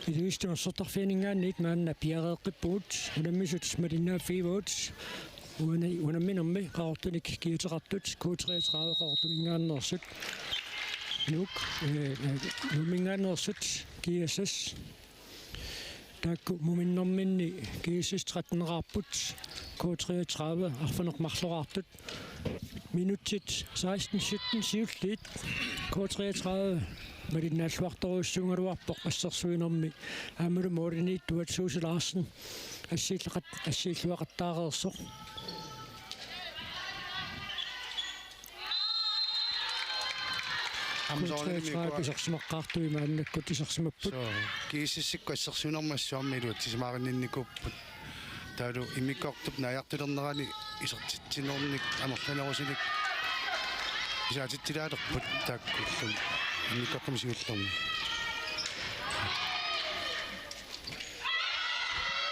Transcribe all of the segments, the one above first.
Iluistum sortarfianingaanniit maanna piareeqqippugut unammisut malinnaaffiivuut unamminummi qaortunik kiuteqartut kuuteriatraave qaortumingaannersut nuk numingaannersut kiassas taakku muminnerminni kiassas 13nerarput kuuteriatraave arfanermarlorartut minutsit 16-17 siulliit kuuteriatraave Malinnaалluartoruussuungaluarpoq assersuinermi aamulu mooriniittuat Suusi Larsen ассииллуақаттаареерсоқ амсоорними исерсимаққартуи мааннаккут исерсимаппут кииссикку ассерсуинэрмассуармилу тисимаариннинникуппут таалу имиккортуп наяртилернерани исертитсинерник амерланерусилик исаатиттилаалерпут тааккуллум имиккортум сиуллерми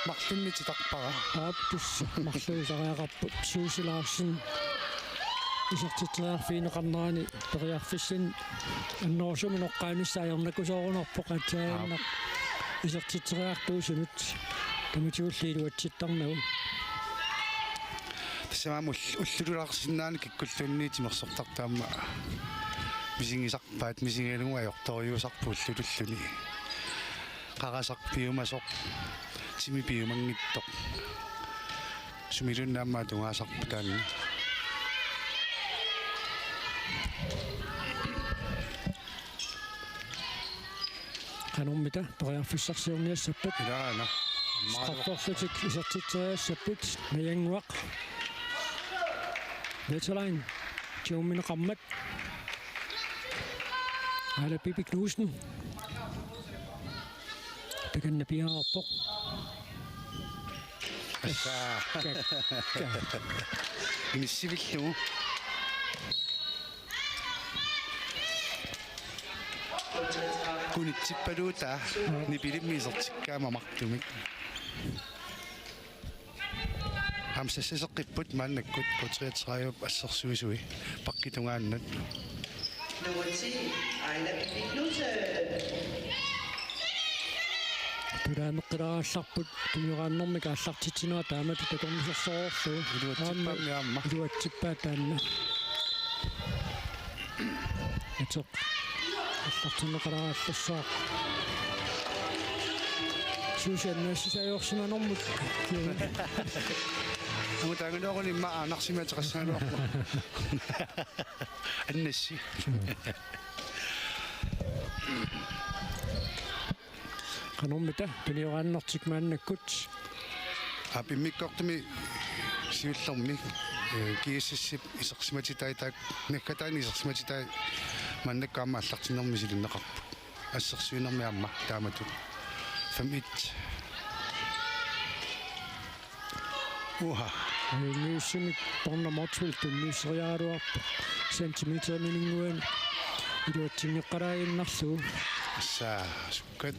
марлиннити тарпара аптус марлуусариақарпут Suusi Larsen исертитсериарфиинеқарнерани периарфиссин аннерсуминеққааниссаажернакусоорунарпоқ атсааннақ исертитсериартуусунут тамитиуллиилуатситтарнагу тасамамул уллулулаарсиннаани киккуллунниити мерсортартаама мисингисарпаат мисингалугу аёрториусарпу уллулуллуни қарасарпиумасоқ тимипиумангиттоқ сумилуннаамаа тунгаасарпу таанни канормита периарфиссарсиорниассаппат илаана стаффорсутик исертитсериассаппут наянгуақ Netterlein Jomminеқармат Ала Пипи Knudsen Пеканна пиаарпоқ инисивиллу кунитсиппалуута нипилиммисертиккаама мартумик амсассасеққиппут мааннаккут кутриатсрааюп ассерсуисуи паққитунгааннат Nummer 10, Ejla Pippi Knudsen. Пилаамеққилараалларпут тумиорааннэрмика аллартитсинера таамат такормисерсоорсуу илуатсиппаамиаама илуатсиппаа таанна атоқ аллартинеқаларааллассаа сушаннассисаёрсиманэрмут амутаагунеорни ма анарсимаатеқассааnuarma аннасси канормита пилиорааннартик мааннаккут апиммиккортуми сиуллэрми кииссип исерсиматитай таак наккатаани исерсиматитай маннаккаама аллартиннэрми силуннеқарпу ассерсуинэрмиамма таамату 5-1 уха ньюсимик порнамортвилтун ньюсериааруарпа сантиметр минингуан илуатсиннеққараайиннарлуу са суккат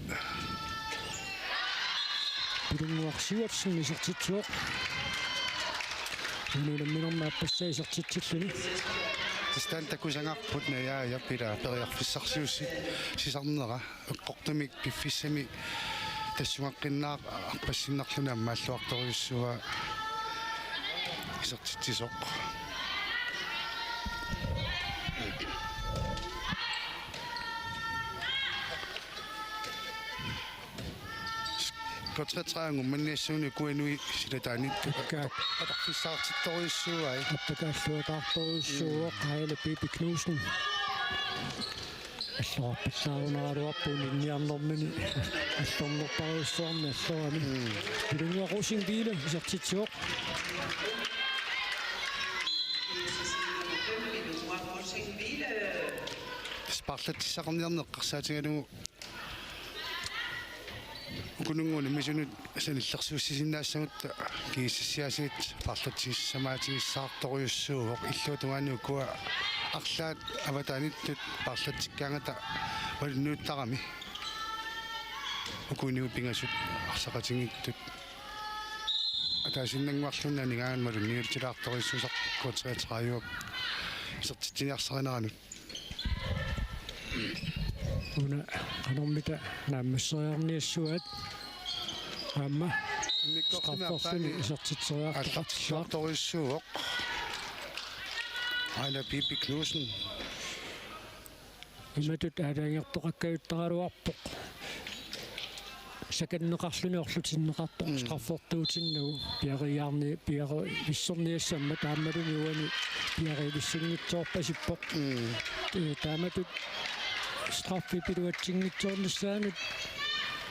пилунгуарсиуатсин исертитсуоқ нуламминермаа пассаисертитсиллуни стан такусангарпут наяа яппила периарфиссарсиусси сисарнера эққортумик пиффиссами тассуаққиннаа арпассиннарлуна аммааллуарториуссуа исертитсисоқ Kotretsraangum manniassuuni kuinui silataanittu atarfissaartittoriussuai аппакааллуатаарторуссууоқ Ejla Pippi Knudsen аллуарпассаарунераалуарпуун инниарнэрмини аллорнерпариуссуарни аллорани пилунгуарусингиле исертитсуоқ спарлатиссақарниарнеққарсаатигалугу укунунгуни мисунут саниллерсууссисиннаассагутта кииссиасигит парлатиссамаатигиссаарторуйуссууоқ иллуутугаануу куа арлаат аватааниттут парлатиккаангата валнууттарами укуниу пингасут арсақатингиттут атаасиннангуарлунна нигаанмалу ниултилаарторуйуссусақ куутриатрааюп исертитсиниарсаринеранут una anormita naammasseriarniassuat aamma straffersuni isertitseriartoqartillaa ториссууоқ Ejner Bibi Knudsen иматут аалаангертоқаккаюттаралуарпоқ саканнеқарлуни орлутиннеқарто страффортуутиннагу пиариаарни пиари виссорниассамма таамалуни уани пиари виссингитсоорпасиппоқ тааматут страффи пилуатсингитсоорнissaanут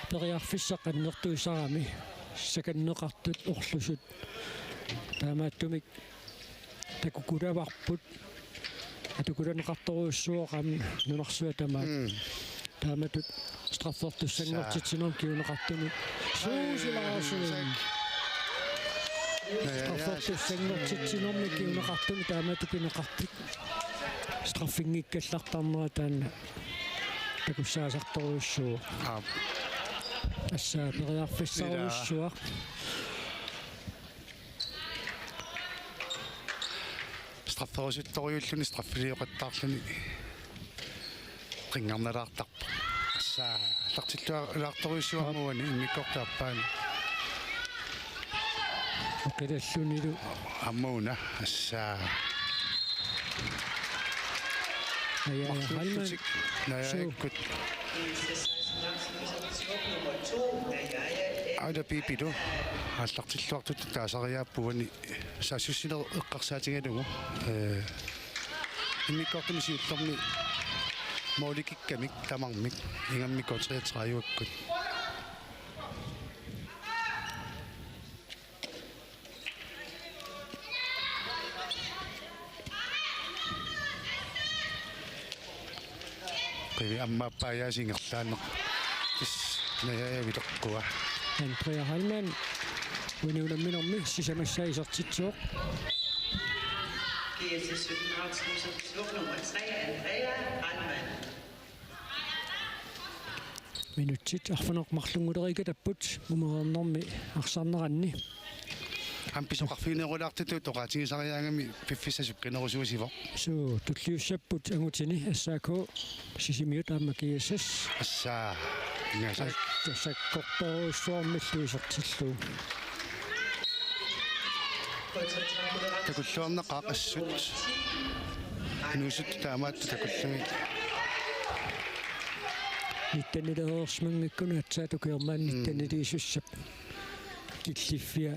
периарфиссаққаннертуисарами саканнеқартут орлусут таамааттумик такукулаварпут атукуланеқарторуйссуоқам нунарсуа тамаа тааматут страффортуссангортитсинерм киунеқартуни суусилаасуин страффортуссангортитсинерми киунеқартуни таамату пинеқартик страффингиккаллартарнера таана такуссаасарторуйссуо ассаа периарфиссаруйссуа страфферисутториуллуни страффилиоқаттаарлуни қингарналаартарпа ассаа лартиллуарторуйссуармуани иммиккортааппаани оқилаллунилу аммауна ассаа халман наяккут Ejner Bibi du аллартиллуартут таасариааппуани сассуссинер эққарсаатингалугу иммиккортуми сиуллерми мооликиккамик тамармик ингаммиккортриатрааюаккут qivi аммааппаяасингерлаанеқ тис наяавилеққуа Andrea Halman униунамминерми сисамассаисартитсуоқ GSS 17 nummer 3, Andrea Halman. минутсит арфанеқ марлунгулерика таппут мумерернэрми арсаарнеранни амписоқарфинерулаартиту тоқаатигисариаангами пиффиссасук кинерусуусивоқ суу туллиуссаппут ангутини ассаако сисимиут аама киассас ассаа ингаса тассаккорторуйссуармиллуисертиллуу такуллуарнеқаақассут инусут таамаат такуллуми ниттанилеерсмангиккуна атсаатукиермаан ниттанилиисуссап киллиффиа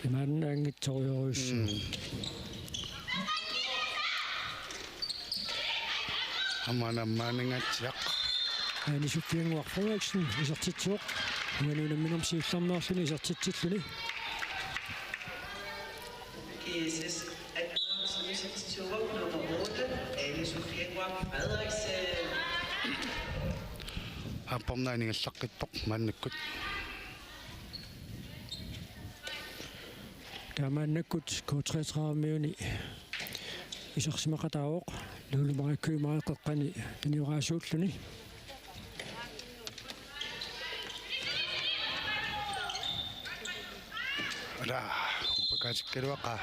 имааннаангитсориоруйссуу аманаммаанингаатсиақ анисуффиангуарфуаксин исертитсуоқ уанунамминерм сиулларнеарлуни исертитсиллуни GSS 18 nummer 8, Anne-Sophie Frederiksen. аппорнаанигаллаққиппоқ мааннаккут таамааннаккут K33-миуни исерсимақатаавоқ луулумараккуимаақеққани таниураасууллуни ара упакаатиккалуақа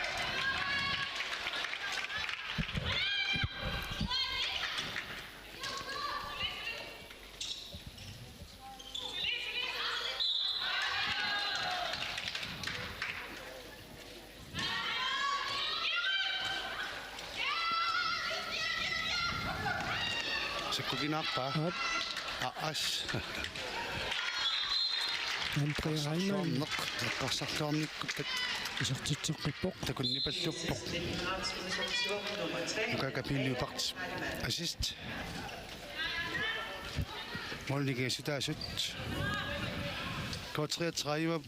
секугинаарпа аас Andrea Halman неқ эққарсарлуарниккут исертитсеққиппоқ такуннипаллуппоқ 17 nummer 3, укакапилиупарт ассист молнигесутаасут K33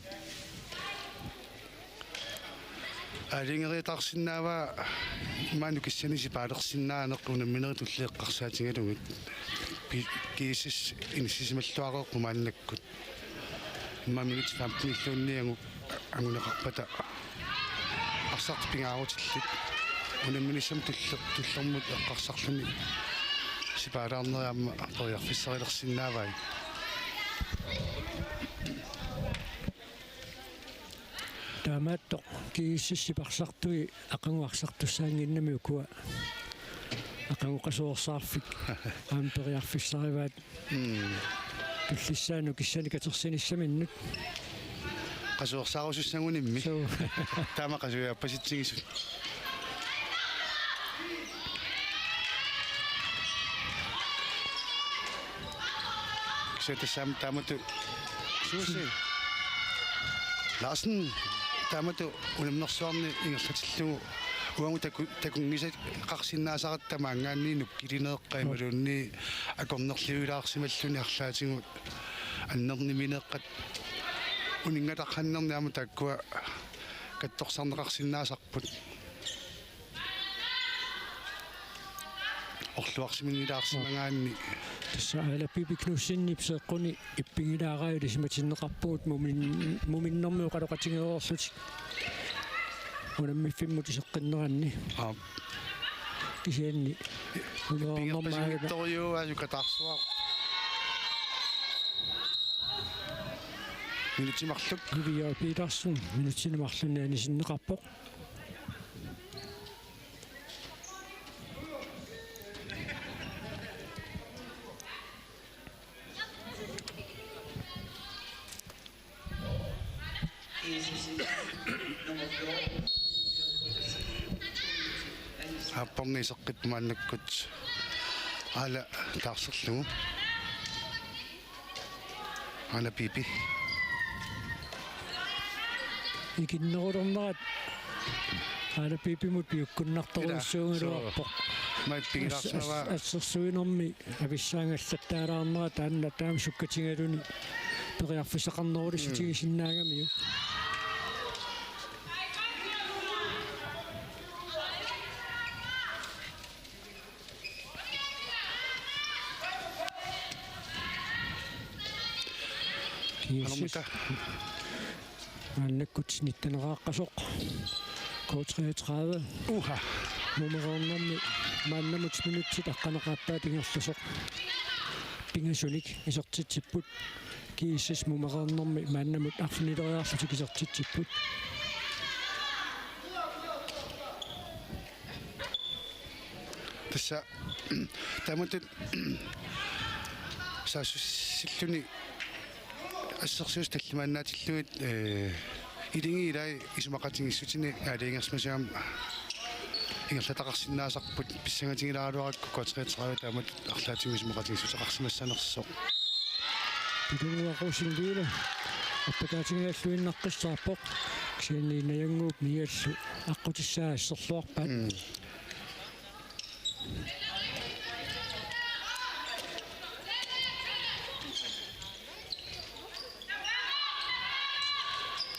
алингериатарсинаава маанукиссаниси паалерсиннаанеққунамминери туллеэққарсаатингалугит кисис инсисималлуареэққу мааннаккут маминут 15 иллуунниангу ангунеқарпата арсарт пингаарутиллит унамминissam туллермут эққарсарлуни сипаалаарнериамма ториарфиссарилерсиннаавай таамаатто кииссиссипарлартуи ақангуарсартуссаангиннами укуа ақангоқасуорсаарфик аампериарфиссариваат пиллиссаану киссани катерсиниссаминнут qasuorsaarusussangунимми таама qasuiappassitsигисут кисатассаам таамату суси лаасен таамату улимнерсуарни ингерлатиллугу уангу такунгисат qarsinnaasaqattama ангаанниинук килинеэккаималуунни акорнерлуилаарсималлуни арлаатингут аннерниминеэккат унингалаққаннерниама таккуа катторсарнеқарсиннаасарпут орлуарсимингилаарсимагаанни тассаала пипикнуссиннип сеққуни иппингилаараали симатиннеқарпуут муминнэрмиу қалоқатингеорлутик унаммиффиммут исеққиннеранни кисианни улуарнэрмаага торюа юкатарсуа минутимарлук гивиа питерсен минутинемарлуннаани синнеқарпоқ аппорнисеққит мааннаккут ала таарсерлугу ана пипи икиннерулернерат ала пипимут пиуккуннарторуссуунгилуарпоқ майппигилаарсава ассерсуинерми ависсаангаллаттаалаарнера таанна таам суккатингалуни периарфисақарнерулиссутигисиннаагамиу анамута аннаккут ниттанерааққасоқ K33 уха нумерорнэрми мааннамут минутсит аққанеқааппаа тингерласоқ пингасуник исертитсиппут кииссас мумерорнэрми мааннамут арфинилериарлутик исертитсиппут тасса таматут саасуссиллуни ассерсуус таллимааннаатиллуит илингилай исумақатингиссутини аалиингерсмасаам ингерлатақарсиннаасарпут писсангатингилааруаракку K33 таамат арлаатингисумақатингиссутеқарсимассанерсоқ пилунгуақусингиила аппакаатингааллуиннаққиссаарпоқ кисианниинаянгууп ниаллу аққутиссаа ассерлуарпаат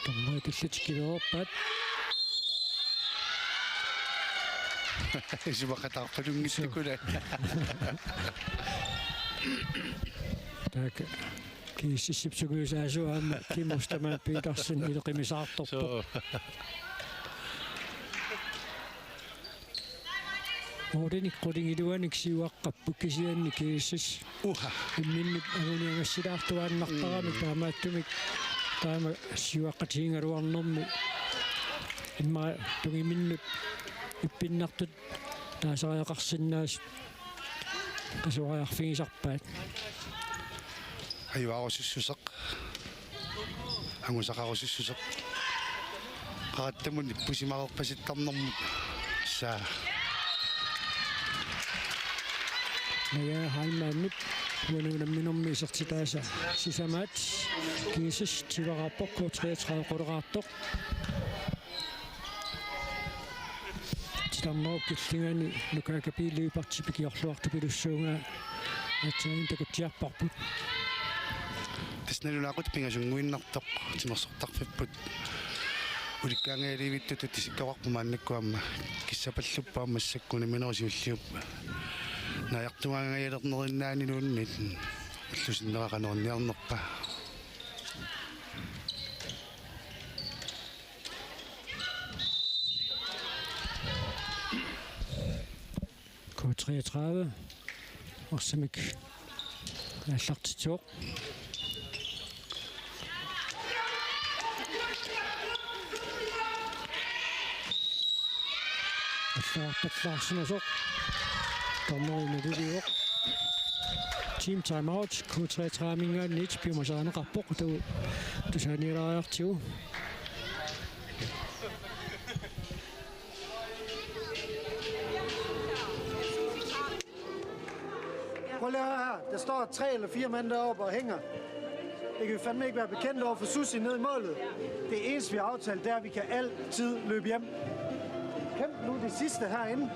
томмой тиллатиккилуорпаат исумақатаарпалунгиттукула так кииссипсугуусаасуаама кимустамаа питерсен илеқимисаарторпо орденик qulingilуаник сиуаққаппу кисианни кииссас уха имминнут агуниангассилаартуааннартарами таамааттумик таама сиуаққатиингалуарнэрми имма тугиминнут иппиннартут таасариақарсиннаас касуариарфигисарпаат аюарусуссусеқ ангусақарусуссусеқ qaattamut иппусимарерпаситтарнэрмут саа ная хаймааннут нунаминэрми исертитааса сисамаат киисис тивараппоқ K33 quleraartoq титаммоо киллингани нукаакапилиупартипикиорлуарту пилуссуунгаа атсаин такутиарпарпут тасналунаақут пингасунгуиннартоқ тимерсортарфиппут уликкаангаливиттуту тисиккаварпу мааннаккуамма киссапаллуппаа массаккуна минерисиуллиуппа наяртуаангаялернериннаанилууннит лусиннерақанерниарнерпа K33 орсамик аллартитсуоқ аллартарлаарсинасоқ Dommerinde det jo. Team timeout. K3 træminga nit bimasana rapport du sanira artiu. Prøv lige at høre her. Der står 3 eller 4 mænd deroppe og hænger. Det kan vi fandme ikke være bekendt over for Susi ned i målet. Det eneste, vi har aftalt, det er, at vi kan altid løbe hjem. Kæmp nu det sidste herinde.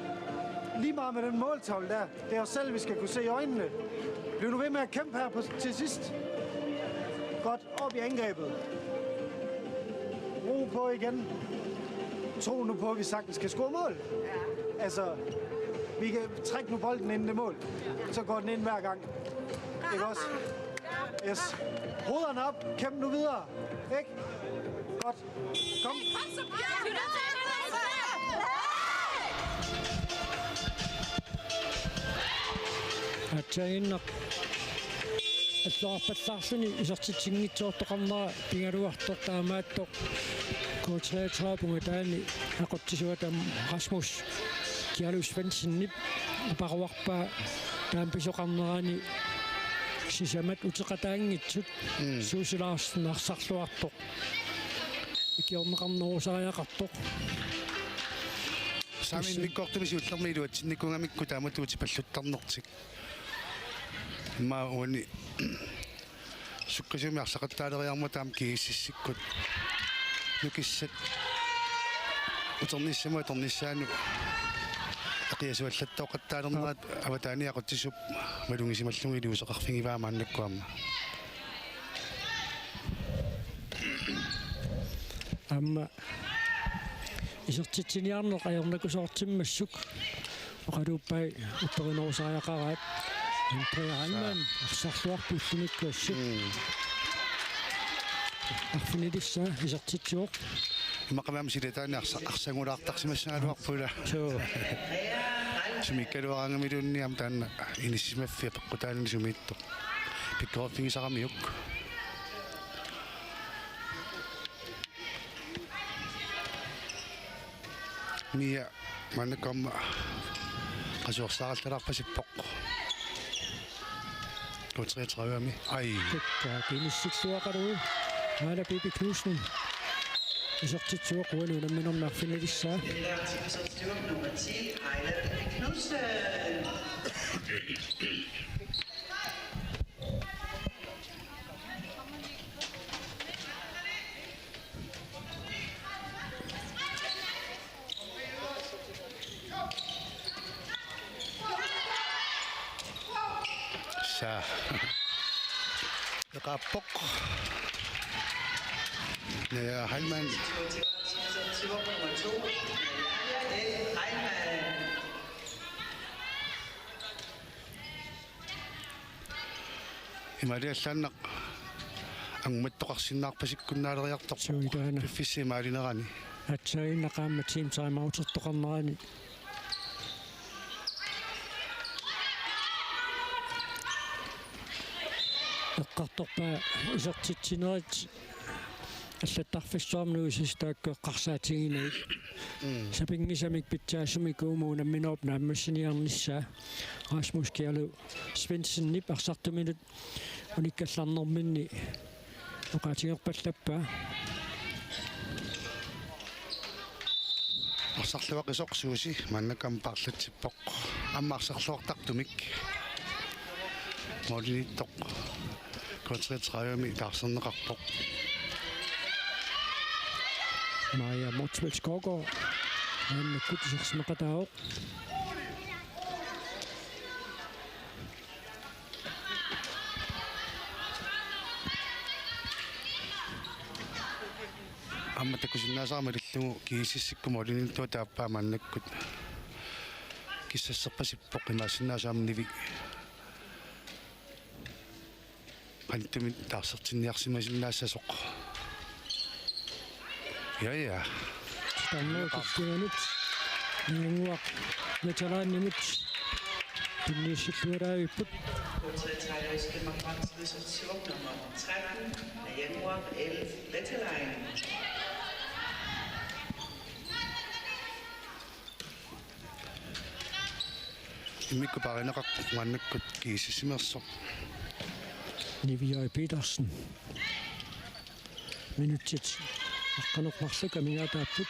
Lige meget med den måltavle der. Det er os selv, vi skal kunne se i øjnene. Bliv nu ved med at kæmpe her til sidst. Godt, op i angrebet. Ro på igen. Tro nu på, at vi sagtens skal score mål. Altså, vi kan trække nu bolden ind i mål. Så går den ind hver gang. Ikke også? Yes. Hovederne op. Kæmp nu videre. Ikke? Godt. Kom. Atsainna атлуарпаллаарсуни исертитсингитсуортоқарнера пингалуартортаамаатто K3 таани ақоттисуатам Расмус Киалус Свенсеннип паруарпаа таамписоқарнерани сисамат утеқатаангитсут суусилаарснарсарлуартоқ икиорнеқарнерусариақартоқ Самин миккортумисиуллермилуат синникунгамикку тааматуути паллуттарнертик маауни суккасумиарсақаттаалериарма таам кигиссиккут нукиссат утерниссама утерниссаану ақиасуаллаттооқаттаалернерат аватааниақутсисуп малунгисималлунгилиусеқарфигиваамааннаккуамма амма исертитсиниарнеқ аернакусоортиммассук оқалууппай уттеринерусариақараат Andrean арсарлуарпуллуниккуассу арфинилисса исертитсуоқ имақамаам силатаани арсангулаартарсимассагалуарпула сумиккалуарангамилуунниам таанна иниссимаффиа пеққутаални сумиитто пиккооффигисарамиук мия маннакамма qasuorsаараллалаарпасиппоқ K3 ай киниссиксуақалуу Hala Bibi Knudsen исертитсуоқ уануунамминернаарфиналиссаа Substitut nummer 10, Ejla Bibi Knudsen. sa nakapok na Heilmann Substitut nummer 2, Heilmann. ималиаллааннақ ангматтоқарсиннаарпасиккуннаалериартор суилаана пиффисимаалинерани атсаиннақаама тим таймаутертоқарнерани эққарторпаа исертитсинерит аллаттарфиссуарнуусистааккеққарсаатигинагит сапингисамик питсаасумикуумуунамминооп нааммассиниарнissaa Rasmus Kjærløv Svendsen арсартуминут униккалларнэрминни оқаатингерпаллаппаа арсарлуақисоқсууси маннакам парлатсиппоқ аммаарсарлуартартумик молиниттоқ K3 таарсернеқарпоқ Maja Motsveld Skovgaard han kuttisarsimeqataoq амматакусиннаасаармалиллугу кигисиссиккума олининтуа тааппаамааннаккут киссассерпасиппоқ имаассиннаасаамниви антими таарсертинниарсимасиннаассасоқ ja таннууккиганут нингуақ металааннимут тиннисиллуараавиппут K3 skal frem til substitut nummer 13 af januar 11 Letterline. Imikku parinaqarpuqannakkut kiisissimersoq. Nivioi Petersen. Minutsit. Аққанеқмарлука мигаатааппут.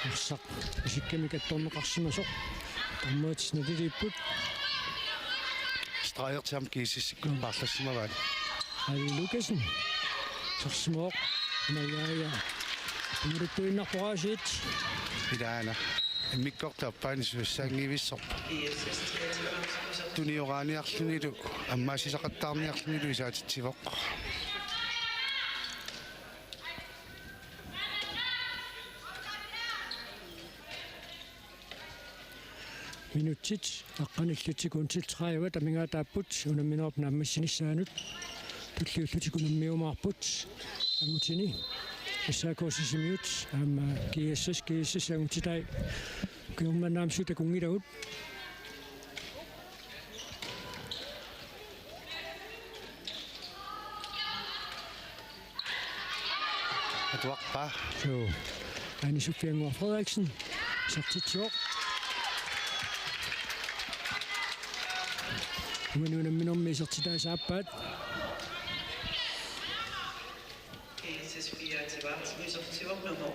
Арсақ исиккамикатторнеқарсимасоқ. Таммаатиснатилиппут. Strejertam kiisissikku parlassimavaat. Али Лукасен. Сарсимооқ. Наяя. Муритуиннарпораасиит. Ilaana. Imikkortaappaani suussaangiivissoq. ISS 23. Tuniорааниарлунилу аммаасисақаттаарниарлунилу исаатитсивоқ. Minutsit. Аққаналлутикуунтил 30 тамигаатааппут. Унамминерп нааммассинissaanут. Tulliullutikунаммиумаарпут. Амутини. Исаакоосисимиут. Аама киассас ангутитай. Киумманаамсута кунгилагут. Atuaqpa. Så Anne Sofie Ngor Frederiksen. Sartitsjoq. Unamminormi sertitaasaapaat. ISS 24. Usortivoq nummer 8.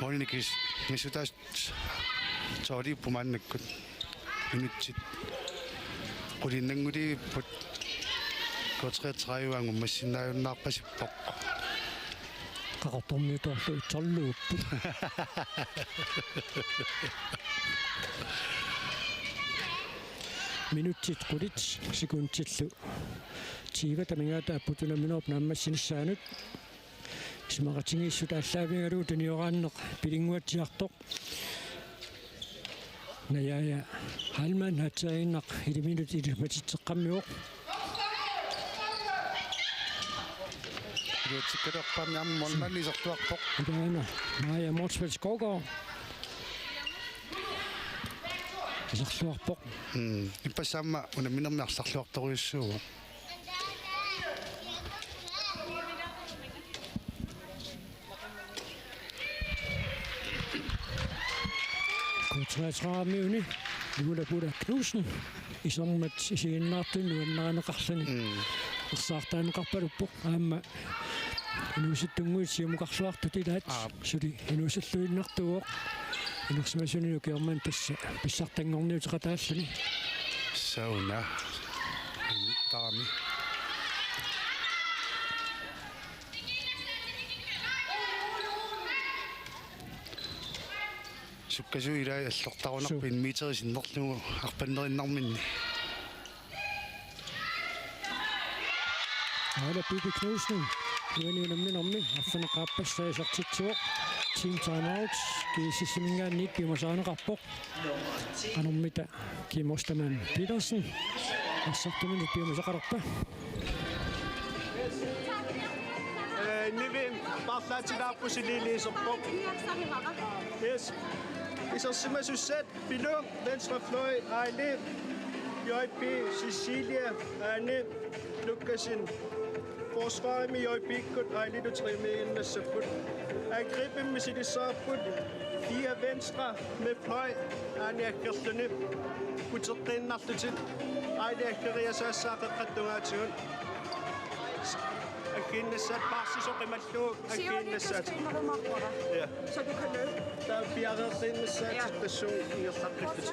Molinikis misutas soorippumannakkut minutsit qulinnanguliput kotreetrayuangum massinnaajunnaarpasippoq. Qaqortormiutorlu itsorluupput. Minutsit qulit sekuntillu. Tiiva tamingaataapput unamminerp naammassinissaanut. Simaqatingiissu taallaavingaluu tunioraanneq pilinguatsiartoq. Najaja Halman hatsainnaq 1 minut ilmatitseqqammiuq. Luutsikkatorpaami ammolmannisertuarpoq. Idaana Maja Morsfeld Skovgaard. Isarluarpoq. Ipassaamma unamminermiarsarluartoriussuu. Kontratraamiuni Lula Buddha Knudsen isommat isiinnaartun nuannaaneqarlani. Ersaartaaneqarpaluppoq aamma inuusittunguitsiumuqarluartut ilaat suli inuusalluinnartuuq inersimasuninu kiorman tassa pissartangorniuteqataallani. Sauna. Taami. Sukkasu ilaa allortarunarpin miiterisinnerlugu arpannerinnarminni. Ala Bibi Knudsen uaniunamminermi affaneqaappassaasertitsuoq team timeout kiisissimingaanniit piumasaaneqarpoq anormita Kim Ostermann Petersen assartuminut piumasaqalerpa. Nivim barlaatinaappusililiiserpoq. Yes. Isarsimasussaat Pilum venstre fløj Ejle JP Cecilia Anne Lukasen. Forsvaret med JP kun Ejle du trimmer nassaput. Angriben med sit saaput. 4 venstre med fløj Anne Kerslene. Puterten nartutit. Ejle Keriasasaqeqqattungaatigun. Akinnassat parsisoqimalluuk akinnassat. Ja. Så du kan løbe. Der er bjerretinnassat station i Raqqiftet.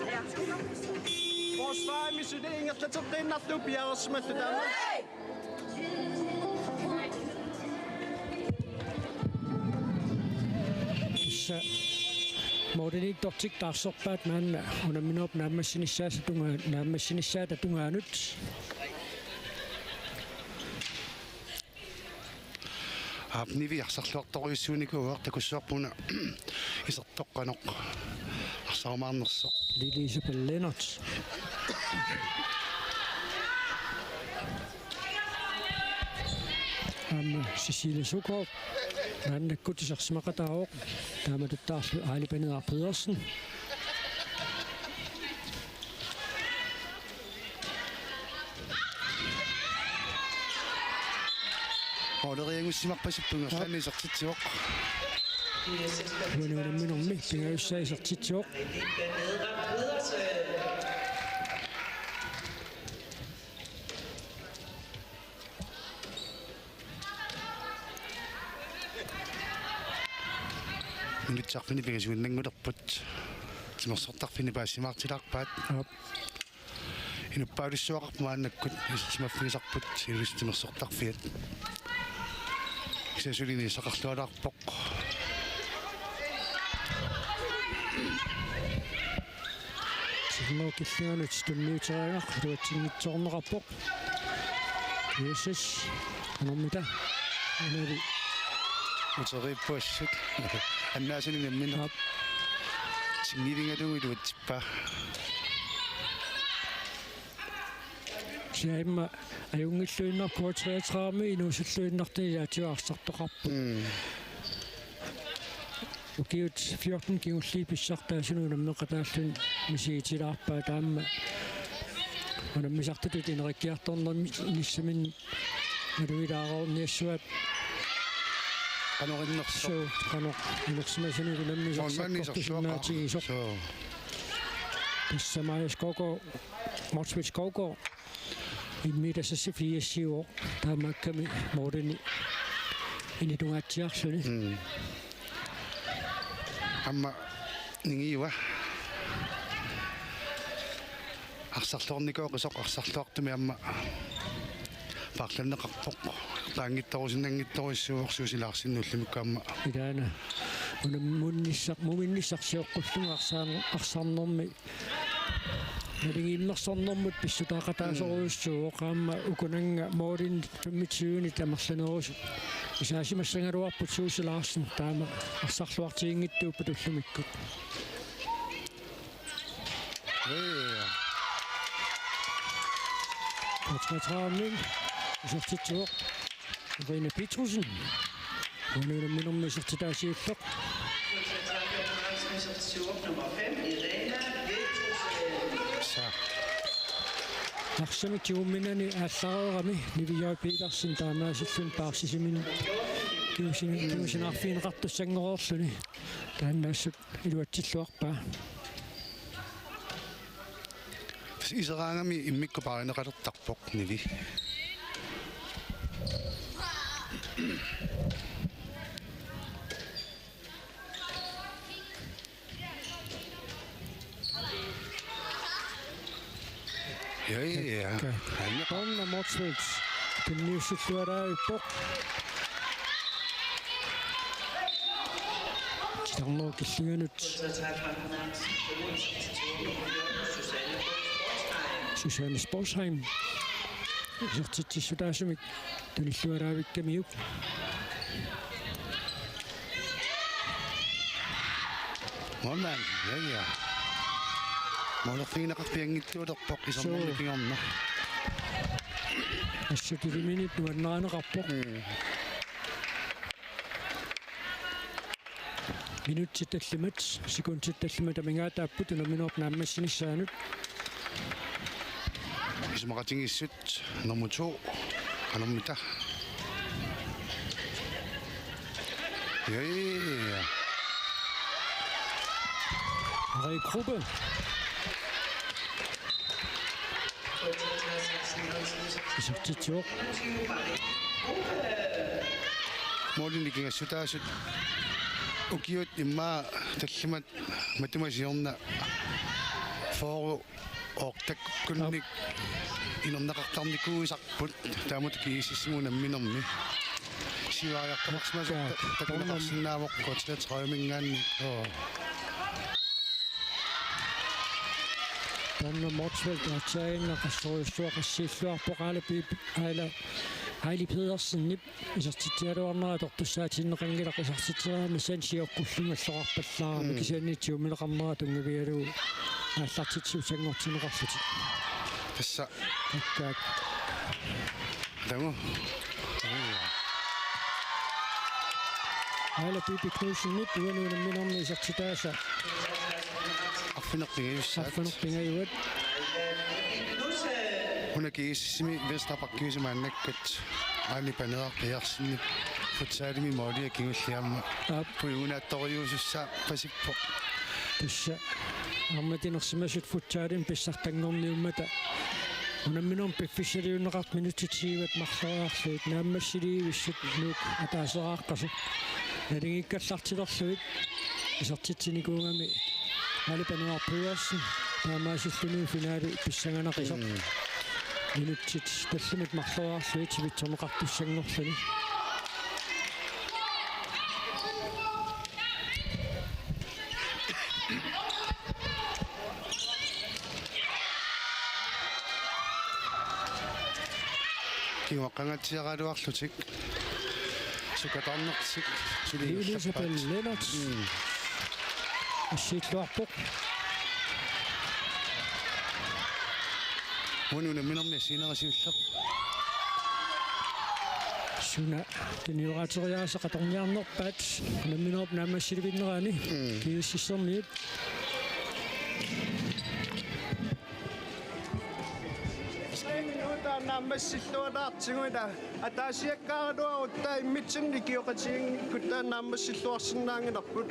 Forsvaret med sit ingertlaterten nartu bjerresmattu Danmark. Issa Mordenik tortik tarsorpaat maanna unamminerp naammassinissaatatungaanut. Apnivi arsarluartoriussuuniku uartakussuarpuna isertoqqanoq arsaumaarnersoq. Elisabeth Lennart. Cecilie Sukov. Naannakkutisarsimaqataaroq taamatuttaarlu Aalipanear Pedersen. Oleriangussimarpasippungerlani sertitsuoq. Uanuunamminormi pingaussaisartitsuoq. Men de bliver nedramt videre til Minutsaarfini pingasuunnangulerput. Timersortarfini paassimaartilaarpaat. Inuppaalissuaqarpumaannakkut ismaffigisarput ilustimersortarfiat. Isasulini saqarlualaarpoq. Silmaukilluanut tunniuteriangaqluatinngitsoornerarpoq. Kiusis anormita anali Uteriippuassut. Annaasuni nammina. Singilingaluiluatippa. siaimma ajungilluinnerpua 33 inuusulluinnartinilaatiuarsartoqarpu. Ukiut 14 kingulli pissartaasununammeqataallun misiitilaarpaa taamma unammisartatut inerikkiartornermi inissamin naluilaaroorniassuat Qanorinnerso. so qanoq inersimasanugu nammisarsortortusinnaatigisoq Pissamais Koko Motswich Koko immidassassi 4 taamakkami moodani initungaatiarluni Amma ningiwa. Arsarlornikoq isoq amma parlanneqarpoq taangittorusinnangittorissuorsuusilaarsinnullimukkaamma ilaana muminnissarsiоққуллунгаарсаарнерми налигиимнерсорнэрмут писсутаақатаасоруйуссуу qaamma ukunanga moodin 25 тамерланерусу исаасимассангалуарпут суусилаарсин таама арсарлуартигингиттууппа туллумиккут Отсматраамин исертитсуоқ Рина Петруsen унуунамминэрмисертитаасиуллеқ nummer 5, Irena Petersen. sa арсамитсигумминани ааллареерами Нивиа Петерсен таамаасиллун паарсисимин киусинаарфиинеқартуссангороорлуни тааннаассут илуатсиллуарпаа iseraangami immikkupaarineqalertarpoq nivi ja Anna Motswich tunniussulluaraippoq Tarno killinganut Susanne Sporsheim Sertitsisutaasumik tunilluaraavikkamiuk Monman ja Molerfiineqarpianngittuulerpoq isernerlikingerna Assutiminit nuannaaneqarpoq Minuttitallimat sekundtitallimat amingaataapput unaminornaammassinissaaanut ismaqatingissut nummer 2 anormita ja Marie Gruppe Sertitsuoq Molinnikingassutaasut ukiut imma tallimat matumasiorna foru ortakkunnik inerneqartarnikuisarput taamut kiisissimunamminermi sivaariaqqamarsimasut takunaqarsinnaamoqqu 33mingaanni Tanna Motswelt Artaina qassoruissuaqassiilluarpoqaalapi Haili Pedersen nip isartitialuarneratortussaatinneqangilaq isartiteraami sansiorqullumalloqarpallaarami kisiannitsiumileqarnera tungavialu ааллартитсуусангортинеқарлути тасса таккаат тагу аала пипи кнусинни туануунамминерни исартитааса арфинерпингаюссаат hunakisimi vestapakkiusimaannakkat аани панеар пиарсинни футсаалими моолиа кигуллиамма пуйунаатториусусса пасиппо тусса арматинерсимасут футсаалим писсартангорниуммата унамминорм пиффисалиуннеқарт минутитсииват марлариарлуит нааммассиливиссут нук атаасерааққасу налингиккаллартилерлуит исартитсиникуугами алипануар пиарсин таамаасиллуни финаали писсанганақисо минутит таллимит марлариарлуит сивитсорнеқарписсангорлуни киуаққангатсиараалуарлутик сукатарнертик Elisabeth Lennart ассииллуарпоқ унунаминерми синерасиуллеқ суна тениураатериаасақаторниарнерпаат намминерп наамассиливиннераани киуссиссерниит наммассиллуалаартигуила атаасиаккааруарутта иммитсинни киоқатигингкутта нааммассиллуарсинаангиларпут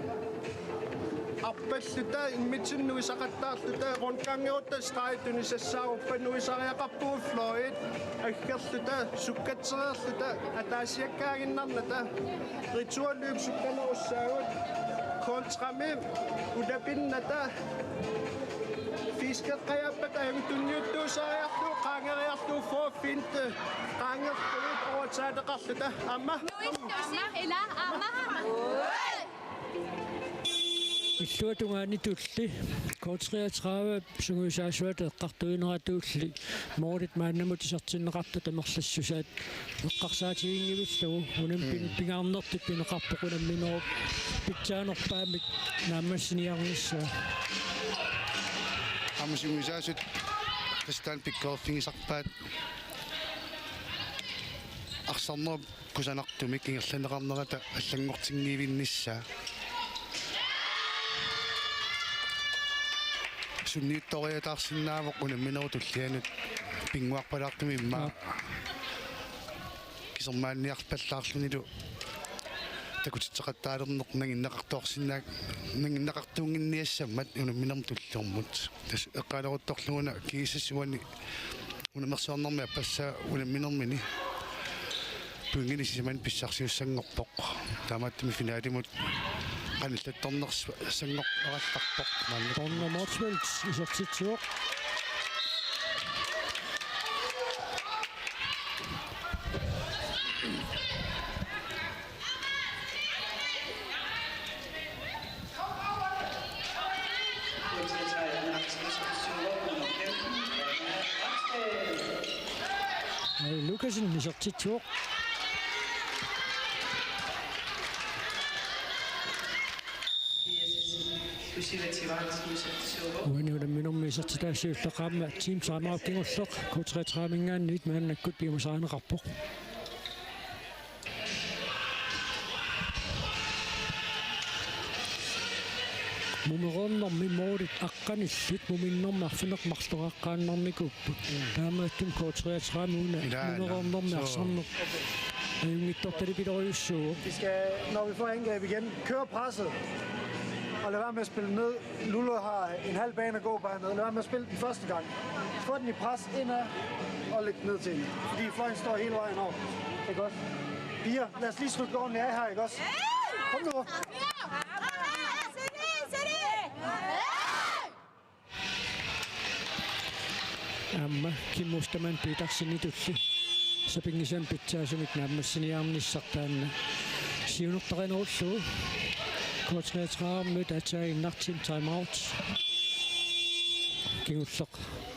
арпаллута иммитсиннуисақаттаарлута ронкангерутта страйтуни сассаагуппаннуисариақарпуу флойд аггерлута суккатсериерлута атаасиаккаагиннарната ритуаллууп сукканеруссаагут контрами удапинната Fiskerkajapet er en tunnyttu saajattu, kangereattu, forfinte, kangertuit, overtaget rallete, amma. иллуатунгаани тулли коотриатрава сугуисаасуат эққартуинератуулли моорит мааннамут исартиннеқарта тамерлассусаат эққарсаатигингивиллугу унам пингаарнертик пинеқарпоқунамминеру питсаанерпаамик наамассиниарниссаа амсугуисаасут кристан пиккооффигисарпаат арсарнеруп кусанартумик кингерланеқарнерата аллангортингиивинниссаа сунниутториатаарсинаавоқ унамминеру туллианут пингуарпалаартуми имма кисермаанниарпаллаарлунилу такутитсеқаттаалернеқ нагиннеқартоорсинаак нагиннеқартуунгинниассаммат унамминерм туллиормут тас эққалерутторлугуна кисассуани унамерсуарнэрми аппассаа унамминермини пунгини симан писсарсиуссангорпоқ таамааттми финаалимут каниллатторнерс сангорпаралларпоқ маалла Торна Морсвелд исертитсуоқ Lukasen исертитсуоқ униуламминерми исертитаассиуллеқаама тим саамаап кингуллеқ кутреатраамингааннит мааннаккут пиумасаанеқарпоқ мумероннэрми моорит аққаниллит муминнэрми арфинеқмарлуаққааннэрникуппут таамааттум кутреатраамуна мумероннэрми арсарнеқ аюнгитторталипилериуссуу Vi skal, når vi får angreb igen, køre presset. Og lad være med at spille ned. Lulu har en halv bane at gå bare ned. Lad være med at spille den første gang. Få den i pres indad og læg ned til den. Fordi fløjen står hele vejen over. Ikke også? Piger, lad os lige slutte gården af her, ikke også? Kom nu. Amma kimmustaman piitarsinitulli sapingisan pitsaasumik naammassiniarnissartaanna siunertarinerullu kootreatraarmut ataaginnartim timeout kingulleq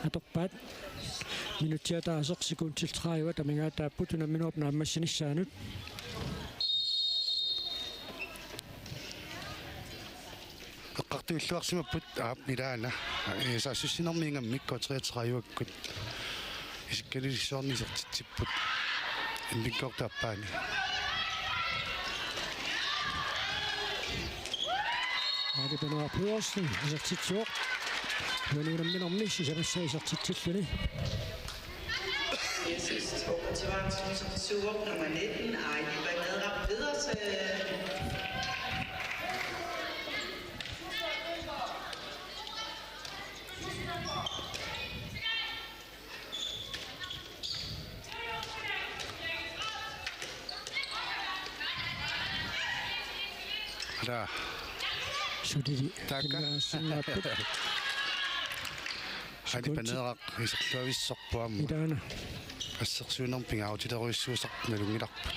atorpaat minutiataaseq sekuntil 30 tamingaataapput unamminuup naammassinissaanut эққартуиллуарсимаппут аапнилаана саассуссинэрмиингаммик коотриатерааюаккут исиккалилиссуарнисертитсиппут импиккортааппаани алипануар пиорсин исертитсуоқ юнуунамминерми сисамассаа исертитсиллуни til sidst over til varmsluser nummer 19, Ejli Banadra Pedersen. Da. Sudidi. Taakka. Adi Banadra isaqluavissarpuamma. Idana. Ассерсуунерпингаутилеруиссуусақ налунгиларпа.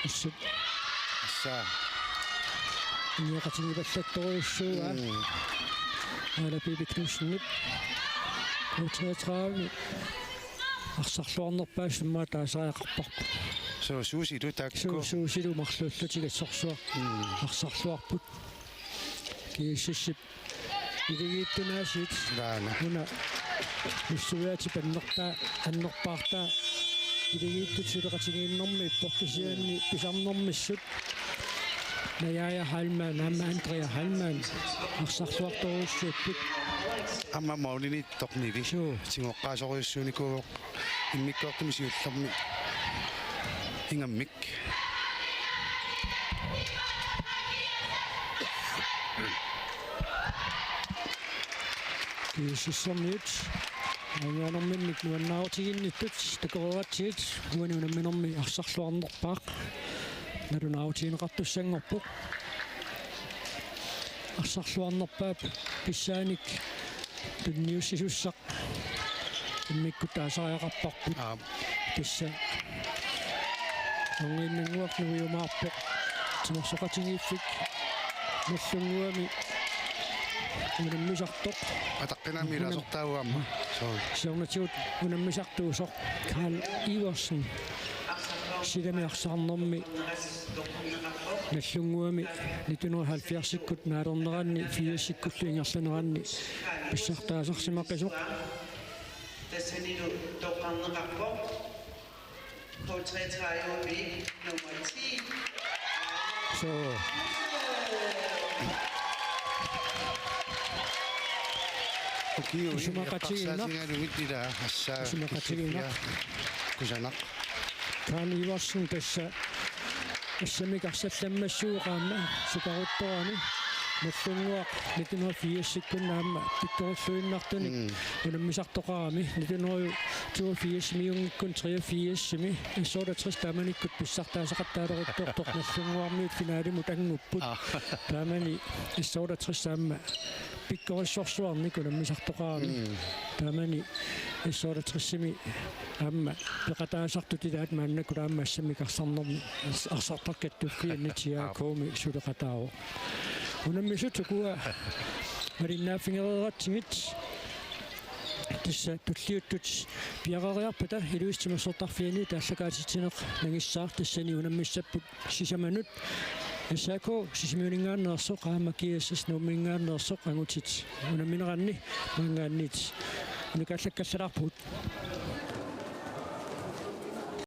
Issut. Асса. Niaqatingiballattoruissuuga. Ala pibiknusnip. Utretraami. Арсарлуарнерпаасуммаа таасариақарпарпу. Суусилу таакку. Суусилу марлууллутигиссорсуа. Арсарлуарпут. Кииссип. Идигииттунаасит. Даана. Уна. Уссуяати паннерта аннерпаарта. Идигииттут сулеқатигииннэрми иппортисианни писарнэрмиссут. Наяя Халман, Амма Андреа Халман. Арсарлуарторуссууппут. Амма маулини торнили. Сингоққаасориуссууникуу иммиккоортуми сиуллэрми. Ингаммик. Кисиссэрниут анианэрминник нуаннаутигинниттут такоруатсиит уанунамминэрми арсарлуарнерпаақ налунаутигинеқартуссангорпоқ арсарлуарнерпаап писсааник тунниуссисуссақ иммикку таасариақарпарпут писса онгиннангуарнуиумаарпоқ тимерсоқатигииффик нуллунгуами унаммисартоқ атаққинами ласортаауамма сорнатиут унаммисартуусоқ Карл Иверсен сидамиарсаарнэрми наллунгуами 1970-иккут наалернеранни 80-иккуллу ингерланеранни писсартаасарсимаққисоқ Tassanino toqarneqarpoq K33 nummer 10. so Kiu Sumaqatigiina. Sumaqatigiina assаа Sumaqatigiina. Kusanaq. Karl Iversen tassa ассамикарсалламмассуугаама сукарутторани наллунгуақ 1980-иккуннаама пиккоруллуиннартуник унаммисартоқарами 1982 миунгиккун 83-ми иссоолатрис тааманиккут писсартаасақаттаалеруттортоқ наллунгуармиут финаалимут ангуппут таамани иссоолатрис таама пиккориссорсуарник унаммисартоқарами таамани иссоолатриссими аама пеқатаасартутилаат мааннакулаама ассамикарсарнерми арсартаркаттуффианнитиаа кооми сулеқатааро унаммисутукуа мариннааффингерератсигит тисса туллиуттут пиагариарпата илуистимассортарфиани тааллакаатитинеқ нагиссаар тассани унаммиссаппут сисаманут эсако сисимиунингааннерсоқ аама киассас нуумингааннерсоқ ангутит унамминеранни мангааннит уникаллаккалларпут